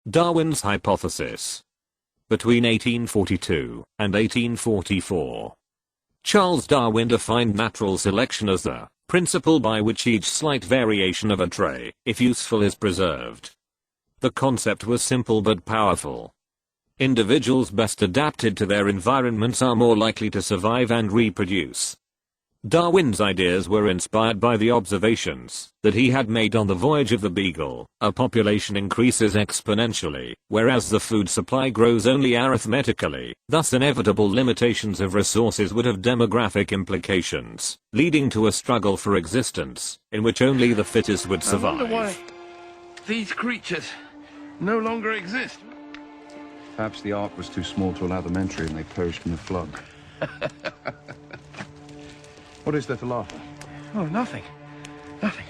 Darwin's hypothesis. Between 1842 and 1844, Charles Darwin defined natural selection as the principle by which each slight variation of a trait, if useful, is preserved. The concept was simple but powerful. Individuals best adapted to their environments are more likely to survive and reproduce. Darwin's ideas were inspired by the observations that he had made on the voyage of the Beagle. A population increases exponentially, whereas the food supply grows only arithmetically. Thus inevitable limitations of resources would have demographic implications, leading to a struggle for existence, in which only the fittest would survive. I wonder why these creatures no longer exist. Perhaps the ark was too small to allow them entry and they perished in the flood. What is there to laugh at? Oh, nothing. Nothing.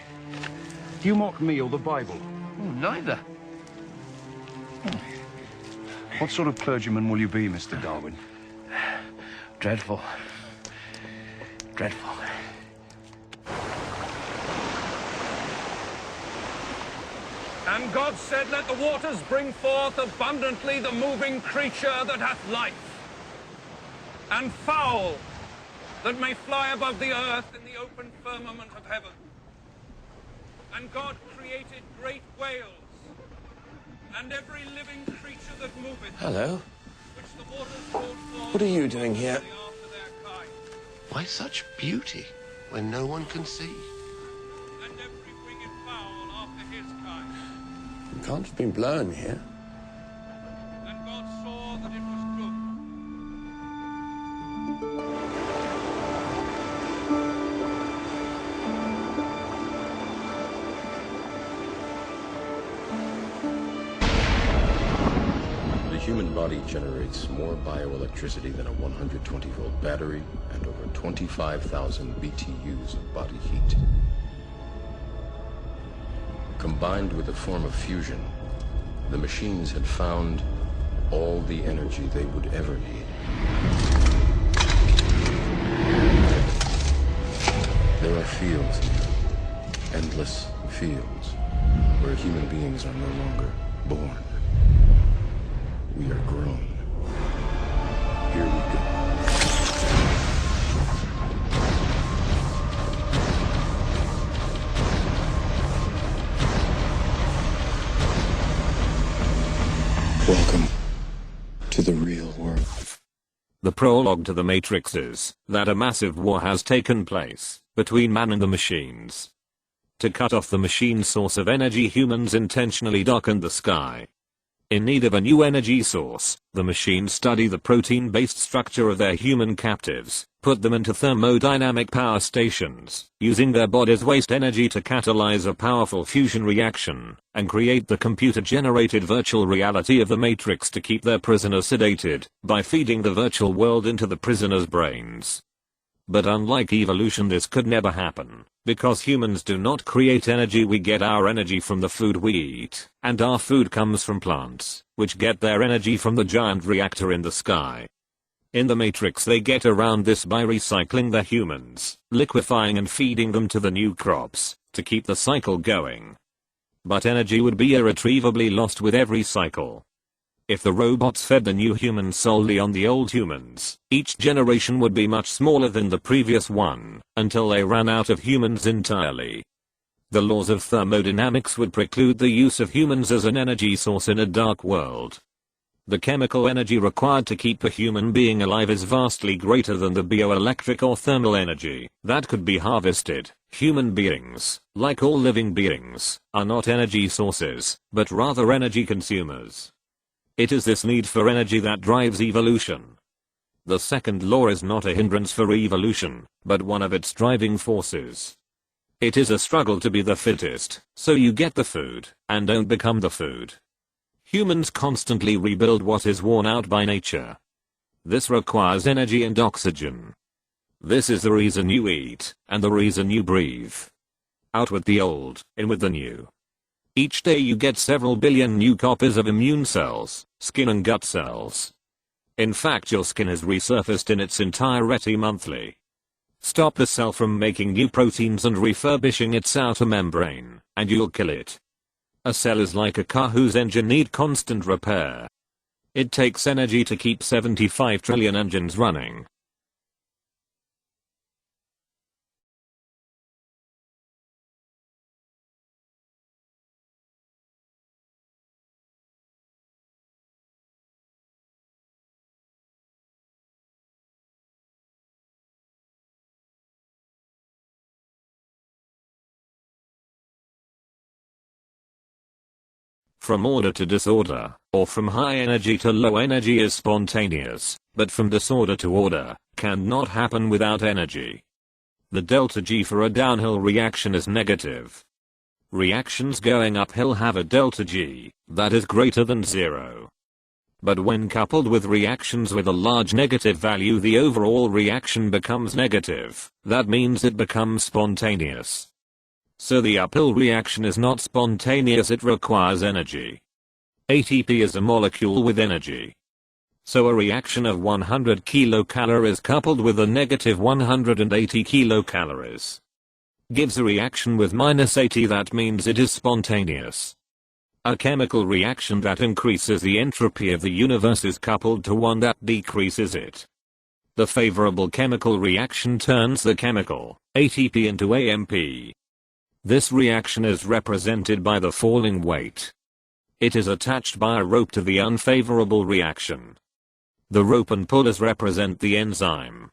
Do you mock me or the Bible? Oh, neither. What sort of clergyman will you be, Mr. Darwin? Dreadful. Dreadful. And God said, let the waters bring forth abundantly the moving creature that hath life, and fowl that may fly above the earth in the open firmament of heaven. And God created great whales, and every living creature that moveth, Hello. which the waters brought forth. What are you doing here? after their kind. Why such beauty when no one can see? And every winged fowl after his kind. You can't have been blown here. And God saw that it was good. The human body generates more bioelectricity than a 120-volt battery and over 25,000 BTUs of body heat. Combined with a form of fusion, the machines had found all the energy they would ever need. There are fields here, endless fields, where human beings are no longer born. We are grown. Here we go. Welcome to the real world. The prologue to The Matrix is that a massive war has taken place between man and the machines. To cut off the machine's source of energy, humans intentionally darkened the sky. In need of a new energy source, the machines study the protein-based structure of their human captives, put them into thermodynamic power stations, using their body's waste energy to catalyze a powerful fusion reaction, and create the computer-generated virtual reality of the Matrix to keep their prisoners sedated, by feeding the virtual world into the prisoners' brains. But unlike evolution, this could never happen, because humans do not create energy. We get our energy from the food we eat, and our food comes from plants, which get their energy from the giant reactor in the sky. In the Matrix they get around this by recycling the humans, liquefying and feeding them to the new crops, to keep the cycle going. But energy would be irretrievably lost with every cycle. If the robots fed the new humans solely on the old humans, each generation would be much smaller than the previous one, until they ran out of humans entirely. The laws of thermodynamics would preclude the use of humans as an energy source in a dark world. The chemical energy required to keep a human being alive is vastly greater than the bioelectric or thermal energy that could be harvested. Human beings, like all living beings, are not energy sources, but rather energy consumers. It is this need for energy that drives evolution. The second law is not a hindrance for evolution, but one of its driving forces. It is a struggle to be the fittest, so you get the food, and don't become the food. Humans constantly rebuild what is worn out by nature. This requires energy and oxygen. This is the reason you eat, and the reason you breathe. Out with the old, in with the new. Each day you get several billion new copies of immune cells, skin and gut cells. In fact, your skin has resurfaced in its entirety monthly. Stop the cell from making new proteins and refurbishing its outer membrane, and you'll kill it. A cell is like a car whose engine need constant repair. It takes energy to keep 75 trillion engines running. From order to disorder, or from high energy to low energy is spontaneous, but from disorder to order, cannot happen without energy. The delta G for a downhill reaction is negative. Reactions going uphill have a delta G that is greater than 0. But when coupled with reactions with a large negative value, the overall reaction becomes negative. That means it becomes spontaneous. So the uphill reaction is not spontaneous, it requires energy. ATP is a molecule with energy. So a reaction of 100 kilocalories coupled with a negative 180 kilocalories gives a reaction with -80. That means it is spontaneous. A chemical reaction that increases the entropy of the universe is coupled to one that decreases it. The favorable chemical reaction turns the chemical ATP into AMP. This reaction is represented by the falling weight. It is attached by a rope to the unfavorable reaction. The rope and pullers represent the enzyme.